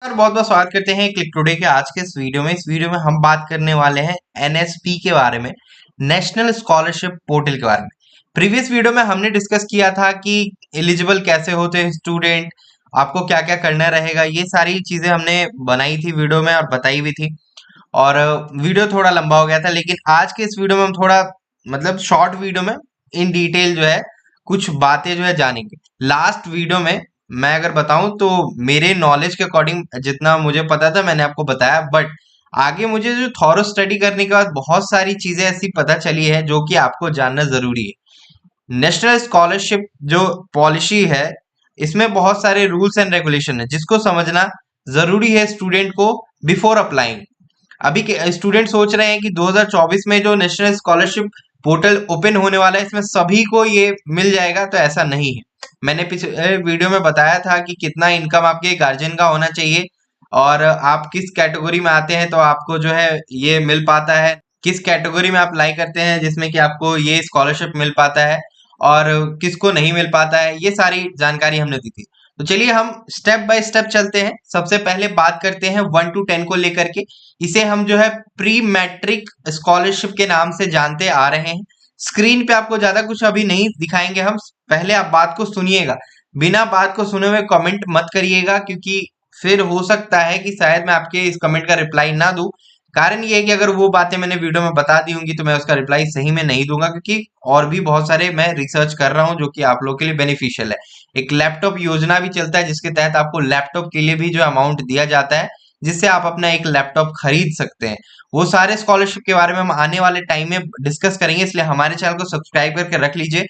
और बहुत बहुत स्वागत करते हैं क्लिक टुडे के आज के इस वीडियो में हम बात करने वाले हैं एनएसपी के बारे में, नेशनल स्कॉलरशिप पोर्टल के बारे में। प्रीवियस वीडियो में हमने डिस्कस किया था कि एलिजिबल कैसे होते हैं स्टूडेंट, आपको क्या क्या करना रहेगा, ये सारी चीजें हमने बनाई थी वीडियो में और बताई भी थी। और वीडियो थोड़ा लंबा हो गया था, लेकिन आज के इस वीडियो में हम थोड़ा मतलब शॉर्ट वीडियो में इन डिटेल जो है कुछ बातें जो है जानेंगे। लास्ट वीडियो में मैं अगर बताऊं तो मेरे नॉलेज के अकॉर्डिंग जितना मुझे पता था मैंने आपको बताया, बट आगे मुझे जो थॉरो स्टडी करने के बाद बहुत सारी चीजें ऐसी पता चली है जो कि आपको जानना जरूरी है। नेशनल स्कॉलरशिप जो पॉलिसी है, इसमें बहुत सारे रूल्स एंड रेगुलेशन है जिसको समझना जरूरी है स्टूडेंट को बिफोर अप्लाइंग। अभी के स्टूडेंट सोच रहे हैं कि 2024 में जो नेशनल स्कॉलरशिप पोर्टल ओपन होने वाला है इसमें सभी को ये मिल जाएगा, तो ऐसा नहीं है। मैंने पिछले वीडियो में बताया था कि कितना इनकम आपके गार्जियन का होना चाहिए और आप किस कैटेगरी में आते हैं तो आपको जो है ये मिल पाता है, किस कैटेगरी में आप अप्लाई करते हैं जिसमें कि आपको ये स्कॉलरशिप मिल पाता है और किसको नहीं मिल पाता है, ये सारी जानकारी हमने दी थी। तो चलिए हम स्टेप बाय स्टेप चलते हैं। सबसे पहले बात करते हैं 1 to 10 को लेकर के। इसे हम जो है प्री मैट्रिक स्कॉलरशिप के नाम से जानते आ रहे हैं। स्क्रीन पे आपको ज्यादा कुछ अभी नहीं दिखाएंगे हम, पहले आप बात को सुनिएगा। बिना बात को सुने हुए कमेंट मत करिएगा, क्योंकि फिर हो सकता है कि शायद मैं आपके इस कमेंट का रिप्लाई ना दूं। कारण ये है कि अगर वो बातें मैंने वीडियो में बता दी होंगी तो मैं उसका रिप्लाई सही में नहीं दूंगा, क्योंकि और भी बहुत सारे मैं रिसर्च कर रहा हूं जो कि आप लोग के लिए बेनिफिशियल है। एक लैपटॉप योजना भी चलता है जिसके तहत आपको लैपटॉप के लिए भी जो अमाउंट दिया जाता है, जिससे आप अपना एक लैपटॉप खरीद सकते हैं। वो सारे स्कॉलरशिप के बारे में हम आने वाले टाइम में डिस्कस करेंगे, इसलिए हमारे चैनल को सब्सक्राइब करके रख लीजिए।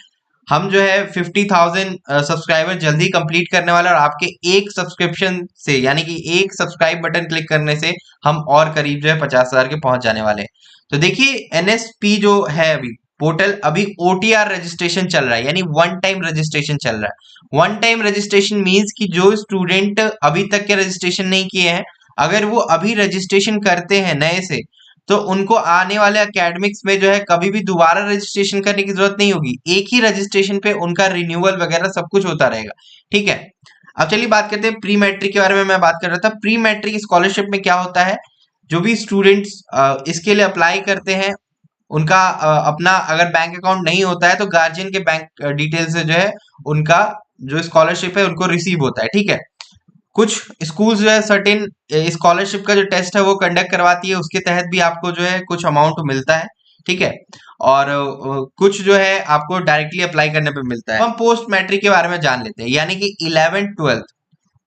हम जो है 50,000 सब्सक्राइबर जल्दी कंप्लीट करने वाले, और आपके एक सब्सक्रिप्शन से यानी कि एक सब्सक्राइब बटन क्लिक करने से हम और करीब जो है 50,000 के पहुंच जाने वाले हैं। तो देखिए एनएसपी जो है अभी पोर्टल, अभी ओटीआर रजिस्ट्रेशन चल रहा है, यानी वन टाइम रजिस्ट्रेशन चल रहा है। वन टाइम रजिस्ट्रेशन मीन्स कि जो स्टूडेंट अभी तक के रजिस्ट्रेशन नहीं किए हैं, अगर वो अभी रजिस्ट्रेशन करते हैं नए से, तो उनको आने वाले एकेडमिक्स में जो है कभी भी दोबारा रजिस्ट्रेशन करने की जरूरत नहीं होगी। एक ही रजिस्ट्रेशन पे उनका रिन्यूअल वगैरह सब कुछ होता रहेगा। ठीक है, अब चलिए बात करते हैं प्री मैट्रिक के बारे में। मैं बात कर रहा था प्री मैट्रिक स्कॉलरशिप में क्या होता है। जो भी स्टूडेंट्स इसके लिए अप्लाई करते हैं, उनका अपना अगर बैंक अकाउंट नहीं होता है तो गार्जियन के बैंक डिटेल से जो है उनका जो स्कॉलरशिप है उनको रिसीव होता है। ठीक है, कुछ स्कूल्स जो है सर्टेन स्कॉलरशिप का जो टेस्ट है वो कंडक्ट करवाती है, उसके तहत भी आपको जो है कुछ अमाउंट मिलता है। ठीक है, और कुछ जो है आपको डायरेक्टली अप्लाई करने पे मिलता है। हम पोस्ट मैट्रिक के बारे में जान लेते हैं, यानी कि 11th-12th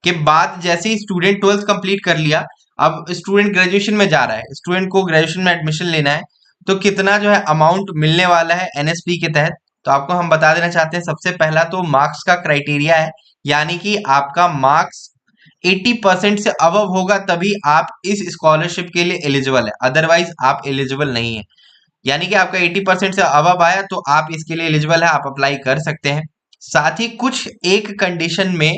के बाद जैसे ही स्टूडेंट 12th कंप्लीट कर लिया, अब स्टूडेंट ग्रेजुएशन में जा रहा है, स्टूडेंट को ग्रेजुएशन में एडमिशन लेना है, तो कितना जो है अमाउंट मिलने वाला है एनएसपी के तहत, तो आपको हम बता देना चाहते हैं। सबसे पहला तो मार्क्स का क्राइटेरिया है, यानी कि आपका मार्क्स 80% से अबव होगा तभी आप इस स्कॉलरशिप के लिए एलिजिबल है, अदरवाइज आप एलिजिबल नहीं है। यानी कि आपका 80% से अबव आया तो आप इसके लिए एलिजिबल है, आप अप्लाई कर सकते हैं। साथ ही कुछ एक कंडीशन में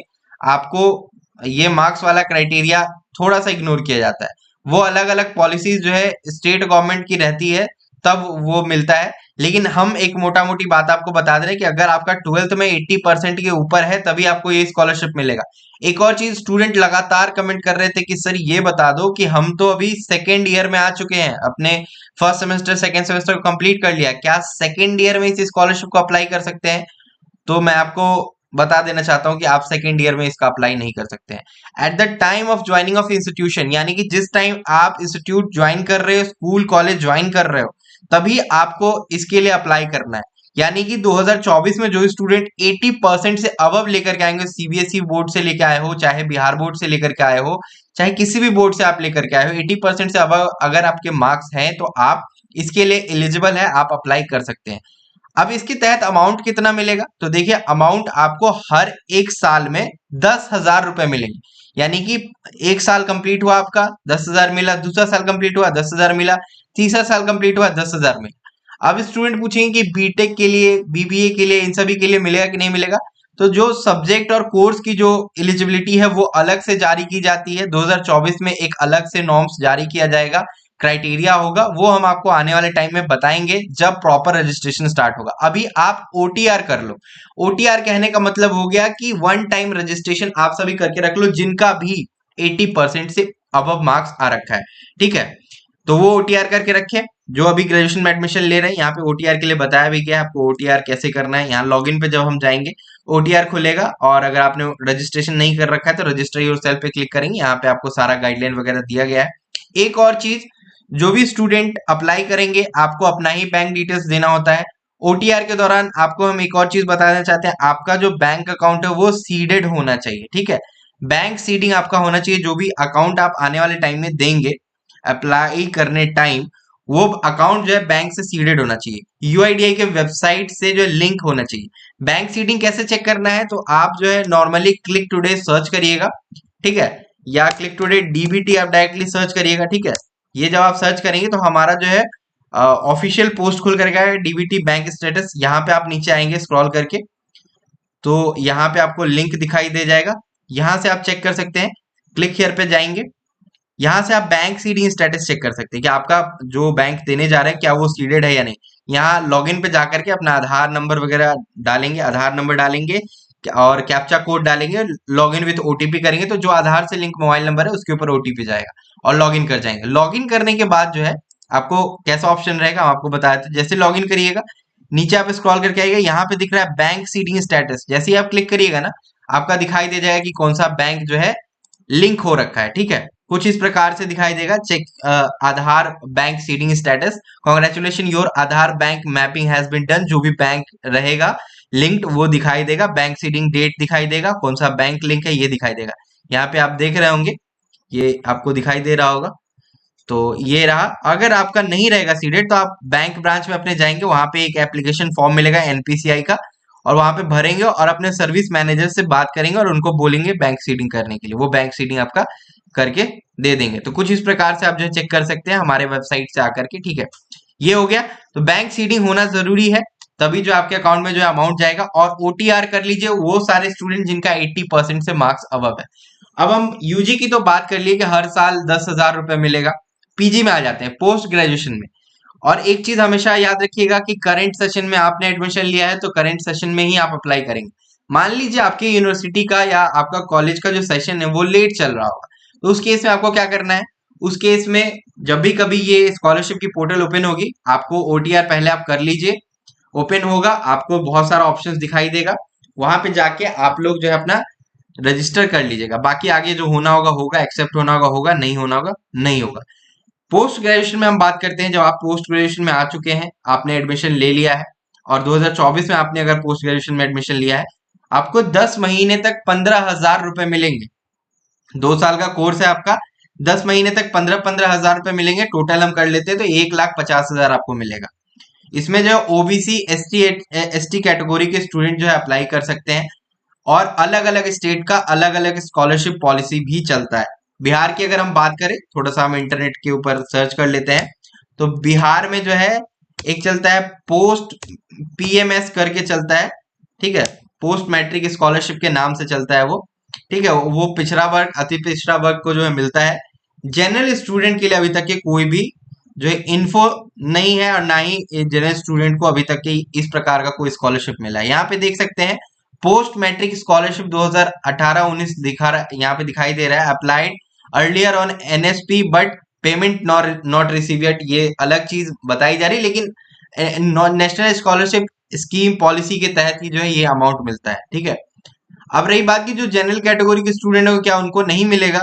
आपको ये मार्क्स वाला क्राइटेरिया थोड़ा सा इग्नोर किया जाता है। वो अलग अलग पॉलिसीज जो है स्टेट गवर्नमेंट की रहती है, तब वो मिलता है। लेकिन हम एक मोटा मोटी बात आपको बता दे रहे हैं कि अगर आपका 12th में 80% के ऊपर है तभी आपको ये स्कॉलरशिप मिलेगा। एक और चीज, स्टूडेंट लगातार कमेंट कर रहे थे कि सर ये बता दो कि हम तो अभी सेकेंड ईयर में आ चुके हैं, अपने फर्स्ट सेमेस्टर सेकेंड सेमेस्टर को कंप्लीट कर लिया, क्या सेकेंड ईयर में इस स्कॉलरशिप को अप्लाई कर सकते हैं? तो मैं आपको बता देना चाहता हूं कि आप सेकेंड ईयर में इसका अप्लाई नहीं कर सकते हैं। At the time of joining of institution, यानी कि जिस टाइम आप इंस्टीट्यूट ज्वाइन कर रहे हो, स्कूल कॉलेज ज्वाइन कर रहे हो, तभी आपको इसके लिए अप्लाई करना है। यानी कि 2024 में जो स्टूडेंट 80% से अबव लेकर के आएंगे, सीबीएसई बोर्ड से लेकर आए हो, चाहे बिहार बोर्ड से लेकर के आए हो, चाहे किसी भी बोर्ड से आप लेकर के आए हो, 80% से अबव अगर आपके मार्क्स हैं तो आप इसके लिए एलिजिबल है, आप अप्लाई कर सकते हैं। अब इसके तहत अमाउंट कितना मिलेगा, तो देखिए अमाउंट आपको हर एक साल में 10,000 रुपए मिलेंगे। यानी कि एक साल कंप्लीट हुआ आपका 10,000 मिला, दूसरा साल कंप्लीट हुआ 10,000 मिला, तीसरा साल कंप्लीट हुआ 10,000 मिला। अब स्टूडेंट पूछेंगे कि बीटेक के लिए, बीबीए के लिए, इन सभी के लिए मिलेगा कि नहीं मिलेगा। तो जो सब्जेक्ट और कोर्स की जो एलिजिबिलिटी है वो अलग से जारी की जाती है। 2024 में एक अलग से नॉर्म्स जारी किया जाएगा, क्राइटेरिया होगा, वो हम आपको आने वाले टाइम में बताएंगे जब प्रॉपर रजिस्ट्रेशन स्टार्ट होगा। अभी आप ओटीआर कर लो। ओटीआर कहने का मतलब हो गया कि वन टाइम रजिस्ट्रेशन आप सभी करके रख लो, जिनका भी 80% से अबव मार्क्स आ रखा है, ठीक है। तो वो ओटीआर करके रखे। जो अभी ग्रेजुएशन में एडमिशन ले रहे हैं, यहाँ पे ओटीआर के लिए बताया भी गया है आपको ओटीआर कैसे करना है। यहाँ लॉगिन पे जब हम जाएंगे ओटीआर खुलेगा, और अगर आपने रजिस्ट्रेशन नहीं कर रखा है तो रजिस्टर योरसेल्फ पे क्लिक करेंगे, यहाँ पे आपको सारा गाइडलाइन वगैरह दिया गया है। एक और चीज, जो भी स्टूडेंट अप्लाई करेंगे आपको अपना ही बैंक डिटेल्स देना होता है। ओटीआर के दौरान आपको हम एक और चीज बताना चाहते हैं, आपका जो बैंक अकाउंट है वो सीडेड होना चाहिए, ठीक है। बैंक सीडिंग आपका होना चाहिए। जो भी अकाउंट आप आने वाले टाइम में देंगे अप्लाई करने टाइम, वो अकाउंट जो है बैंक से सीडेड होना चाहिए। यूआईडीआई के वेबसाइट से जो है लिंक होना चाहिए। बैंक सीडिंग कैसे चेक करना है, तो आप जो है नॉर्मली क्लिक टुडे सर्च करिएगा, ठीक है, या क्लिक टुडे डीबीटी आप डायरेक्टली सर्च करिएगा, ठीक है। ये जब आप सर्च करेंगे तो हमारा जो है ऑफिशियल पोस्ट खुल करके डीबीटी बैंक स्टेटस, यहाँ पे आप नीचे आएंगे स्क्रॉल करके, तो यहाँ पे आपको लिंक दिखाई दे जाएगा। यहाँ से आप चेक कर सकते हैं, क्लिक हियर पे जाएंगे, यहाँ से आप बैंक सीडिंग स्टेटस चेक कर सकते हैं कि आपका जो बैंक देने जा रहे हैं क्या वो सीडेड है या नहीं। यहाँ लॉगिन पे जाकर के अपना आधार नंबर वगैरह डालेंगे, आधार नंबर डालेंगे और कैप्चा कोड डालेंगे, लॉगिन विद ओटीपी करेंगे, तो जो आधार से लिंक मोबाइल नंबर है उसके ऊपर ओटीपी जाएगा और लॉगिन कर जाएंगे। लॉगिन करने के बाद जो है आपको कैसा ऑप्शन रहेगा हम आपको बताया था। जैसे लॉगिन करिएगा नीचे आप स्क्रॉल करके आइएगा, यहाँ पे दिख रहा है बैंक सीडिंग स्टेटस, जैसे ही आप क्लिक करिएगा ना आपका दिखाई दे जाएगा कि कौन सा बैंक जो है लिंक हो रखा है, ठीक है। कुछ इस प्रकार से दिखाई देगा, check Aadhaar bank seeding status, congratulation your Aadhaar bank mapping has been done. जो भी बैंक रहेगा लिंक्ड वो दिखाई देगा, बैंक सीडिंग डेट दिखाई देगा, कौन सा बैंक लिंक है ये दिखाई देगा। यहाँ पे आप देख रहे होंगे, ये आपको दिखाई दे रहा होगा। तो ये रहा। अगर आपका नहीं रहेगा सीडेड तो आप बैंक ब्रांच में अपने जाएंगे, वहां पे एक एप्लीकेशन फॉर्म मिलेगा एनपीसीआई का, और वहां पे भरेंगे और अपने सर्विस मैनेजर से बात करेंगे और उनको बोलेंगे बैंक सीडिंग करने के लिए, वो बैंक सीडिंग आपका करके दे देंगे। तो कुछ इस प्रकार से आप जो चेक कर सकते हैं हमारे वेबसाइट से आकर के, ठीक है। ये हो गया। तो बैंक सीडिंग होना जरूरी है, तभी जो आपके अकाउंट में जो अमाउंट जाएगा। और ओटीआर कर लीजिए वो सारे स्टूडेंट जिनका 80% से मार्क्स अबव है। अब हम यूजी की तो बात कर लिए कि हर साल 10,000 रुपए मिलेगा। पीजी में आ जाते हैं, पोस्ट ग्रेजुएशन में। और एक चीज हमेशा याद रखिएगा कि करंट सेशन में आपने एडमिशन लिया है तो करंट सेशन में ही आप अप्लाई करेंगे। मान लीजिए आपकी यूनिवर्सिटी का या आपका कॉलेज का जो सेशन है वो लेट चल रहा होगा, तो उस केस में आपको क्या करना है, उस केस में जब भी कभी ये स्कॉलरशिप की पोर्टल ओपन होगी आपको ओटीआर पहले आप कर लीजिए। ओपन होगा, आपको बहुत सारा ऑप्शंस दिखाई देगा, वहां पे जाके आप लोग जो है अपना रजिस्टर कर लीजिएगा। बाकी आगे जो होना होगा होगा, एक्सेप्ट होना होगा होगा, नहीं होना होगा नहीं होगा। पोस्ट ग्रेजुएशन में हम बात करते हैं, जब आप पोस्ट ग्रेजुएशन में आ चुके हैं, आपने एडमिशन ले लिया है और 2024 में आपने अगर पोस्ट ग्रेजुएशन में एडमिशन लिया है, आपको 10 महीने तक 15,000 रुपए मिलेंगे। 2 साल का कोर्स है आपका, 10 महीने तक 15,000 रुपए मिलेंगे। टोटल हम कर लेते हैं तो 1,50,000 आपको मिलेगा। इसमें जो ओबीसी एसटी कैटेगरी के स्टूडेंट जो है अप्लाई कर सकते हैं, और अलग अलग स्टेट का अलग अलग स्कॉलरशिप पॉलिसी भी चलता है। बिहार की अगर हम बात करें, थोड़ा सा हम इंटरनेट के ऊपर सर्च कर लेते हैं, तो बिहार में जो है एक चलता है पोस्ट पीएमएस करके चलता है, ठीक है, पोस्ट मैट्रिक स्कॉलरशिप के नाम से चलता है वो, ठीक है। वो पिछड़ा वर्ग अति पिछड़ा वर्ग को जो है मिलता है। जनरल स्टूडेंट के लिए अभी तक के कोई भी जो है इन्फो नहीं है, और ना ही जनरल स्टूडेंट को अभी तक के इस प्रकार का कोई स्कॉलरशिप मिला है। यहाँ पे देख सकते हैं पोस्ट मैट्रिक स्कॉलरशिप 2018-19 दिखा रहा, यहाँ पे दिखाई दे रहा है applied earlier on NSP but payment not receive yet. ये अलग चीज बताई जा रही है, लेकिन नेशनल स्कॉलरशिप स्कीम पॉलिसी के तहत ही जो है ये अमाउंट मिलता है, ठीक है। अब रही बात की जो जनरल कैटेगरी के स्टूडेंट है क्या उनको नहीं मिलेगा,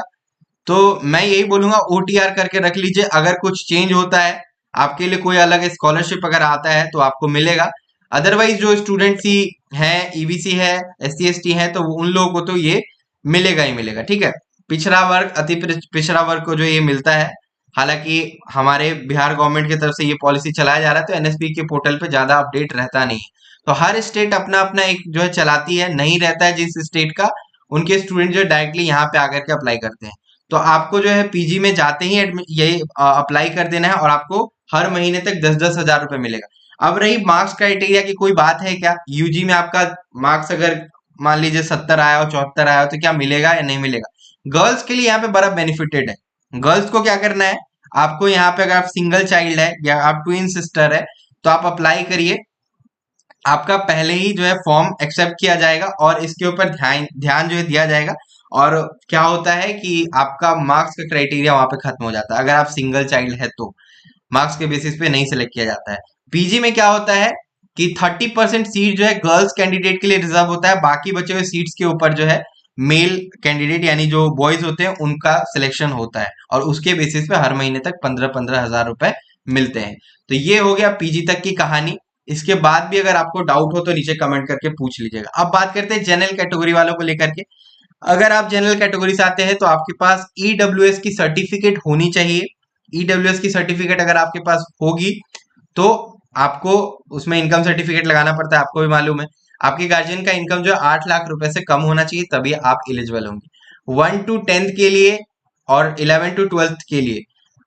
तो मैं यही बोलूंगा ओटीआर करके रख लीजिए। अगर कुछ चेंज होता है, आपके लिए कोई अलग स्कॉलरशिप अगर आता है तो आपको मिलेगा। अदरवाइज जो स्टूडेंट्स ही हैं, ईबीसी है, एससी एसटी है, तो उन लोगों को तो ये मिलेगा ही मिलेगा, ठीक है। पिछड़ा वर्ग अति पिछड़ा वर्ग को जो ये मिलता है, हालांकि हमारे बिहार गवर्नमेंट की तरफ से ये पॉलिसी चलाया जा रहा है तो एनएसपी के पोर्टल पे ज्यादा अपडेट रहता नहीं है। तो हर स्टेट अपना अपना एक जो है चलाती है, नहीं रहता है जिस स्टेट का, उनके स्टूडेंट जो है डायरेक्टली यहाँ पे आकर के अप्लाई करते हैं। तो आपको जो है पीजी में जाते ही ये अप्लाई कर देना है और आपको हर महीने तक 10-10 हजार रुपए मिलेगा। अब रही मार्क्स क्राइटेरिया की कोई बात है क्या, यूजी में आपका मार्क्स अगर मान लीजिए 70 आया हो 74 आया हो तो क्या मिलेगा या नहीं मिलेगा। गर्ल्स के लिए यहाँ पे बड़ा बेनिफिटेड है। गर्ल्स को क्या करना है, आपको यहाँ पे अगर आप सिंगल चाइल्ड है या आप ट्विन सिस्टर है तो आप अप्लाई करिए। आपका पहले ही जो है फॉर्म एक्सेप्ट किया जाएगा और इसके ऊपर ध्यान ध्यान जो है दिया जाएगा, और क्या होता है कि आपका मार्क्स का क्राइटेरिया वहां पे खत्म हो जाता है। अगर आप सिंगल चाइल्ड है तो मार्क्स के बेसिस पे नहीं सिलेक्ट किया जाता है। पीजी में क्या होता है कि 30% सीट जो है गर्ल्स कैंडिडेट के लिए रिजर्व होता है, बाकी बचे हुए सीट्स के ऊपर जो है मेल कैंडिडेट यानी जो बॉयज होते हैं उनका सिलेक्शन होता है, और उसके बेसिस पे हर महीने तक 15-15 हजार रुपए मिलते हैं। तो ये हो गया पीजी तक की कहानी। इसके बाद भी अगर आपको डाउट हो तो नीचे कमेंट करके पूछ लीजिएगा। अब बात करते हैं जनरल कैटेगरी वालों को लेकर के। अगर आप जनरल कैटेगरी से आते हैं तो आपके पास ईडब्ल्यूएस की सर्टिफिकेट होनी चाहिए। ईडब्ल्यूएस की सर्टिफिकेट अगर आपके पास होगी तो आपको उसमें इनकम सर्टिफिकेट लगाना पड़ता है, आपको भी मालूम है। आपके गार्जियन का इनकम जो है 8 लाख रुपए से कम होना चाहिए, तभी आप एलिजिबल होंगे। 1 to 10th के लिए और 11 to 12th के लिए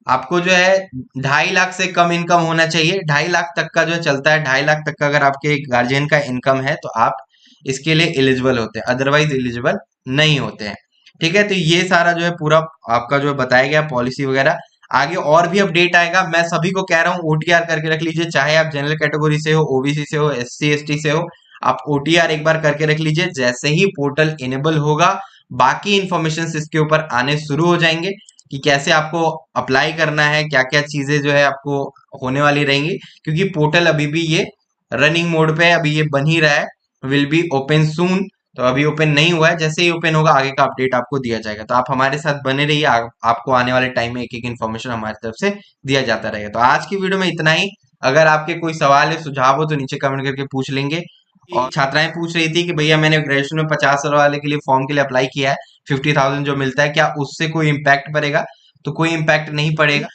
आपको जो है 2.5 लाख से कम इनकम होना चाहिए। 2.5 लाख तक का जो चलता है, 2.5 लाख तक का अगर आपके गार्जियन का इनकम है तो आप इसके लिए एलिजिबल होते हैं, अदरवाइज एलिजिबल नहीं होते हैं। ठीक है, तो ये सारा जो है पूरा आपका जो बताया गया पॉलिसी वगैरह। आगे और भी अपडेट आएगा। मैं सभी को कह रहा हूँ ओटीआर करके रख लीजिए, चाहे आप जनरल कैटेगरी से हो, ओबीसी से हो, एससी एसटी से हो, आप ओटीआर एक बार करके रख लीजिए। जैसे ही पोर्टल इनेबल होगा बाकी इंफॉर्मेशन इसके ऊपर आने शुरू हो जाएंगे कि कैसे आपको अप्लाई करना है, क्या क्या चीजें जो है आपको होने वाली रहेंगी, क्योंकि पोर्टल अभी भी ये रनिंग मोड पे है, अभी ये बन ही रहा है। विल बी ओपन सून, तो अभी ओपन नहीं हुआ है। जैसे ही ओपन होगा आगे का अपडेट आपको दिया जाएगा। तो आप हमारे साथ बने रहिए, आपको आने वाले टाइम में एक एक इन्फॉर्मेशन हमारी तरफ से दिया जाता रहेगा। तो आज की वीडियो में इतना ही। अगर आपके कोई सवाल है, सुझाव हो तो नीचे कमेंट करके पूछ लेंगे। और छात्राएं पूछ रही थी कि भैया मैंने ग्रेजुएशन में 50 साल वाले के लिए फॉर्म के लिए अप्लाई किया है, 50,000 जो मिलता है, क्या उससे कोई इम्पैक्ट पड़ेगा? तो कोई इम्पैक्ट नहीं पड़ेगा।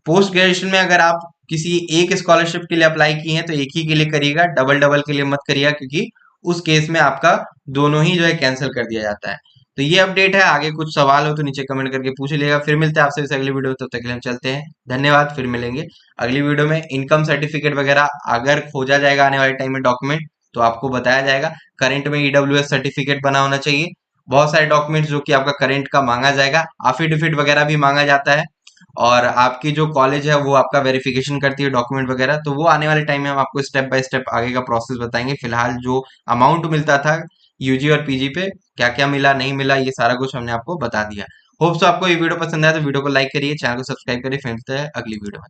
पोस्ट ग्रेजुएशन में अगर आप किसी एक स्कॉलरशिप के लिए अप्लाई की हैं तो एक ही के लिए करिएगा, डबल डबल के लिए मत करिएगा, क्योंकि उस केस में आपका दोनों ही जो है कैंसिल कर दिया जाता है। तो ये अपडेट है। आगे कुछ सवाल हो तो नीचे कमेंट करके पूछ लीजिएगा। फिर मिलते हैं आपसे इस अगली वीडियो में, तब तक के लिए हम चलते हैं। धन्यवाद, फिर मिलेंगे अगली वीडियो में। इनकम सर्टिफिकेट वगैरह अगर खोजा जाएगा आने वाले टाइम में डॉक्यूमेंट, तो आपको बताया जाएगा। करंट में ईडब्ल्यूएस सर्टिफिकेट बना होना चाहिए। बहुत सारे डॉक्यूमेंट्स जो कि आपका करंट का मांगा जाएगा, एफिडेविट वगैरह भी मांगा जाता है, और आपकी जो कॉलेज है वो आपका वेरिफिकेशन करती है डॉक्यूमेंट वगैरह। तो वो आने वाले टाइम में हम आपको स्टेप बाय स्टेप आगे का प्रोसेस बताएंगे। फिलहाल जो अमाउंट मिलता था यूजी और पीजी पे, क्या क्या मिला नहीं मिला, ये सारा कुछ हमने आपको बता दिया। होप सो आपको ये वीडियो पसंद आया तो वीडियो को लाइक करिए, चैनल को सब्सक्राइब करिए। फिर मिलते हैं अगली वीडियो में।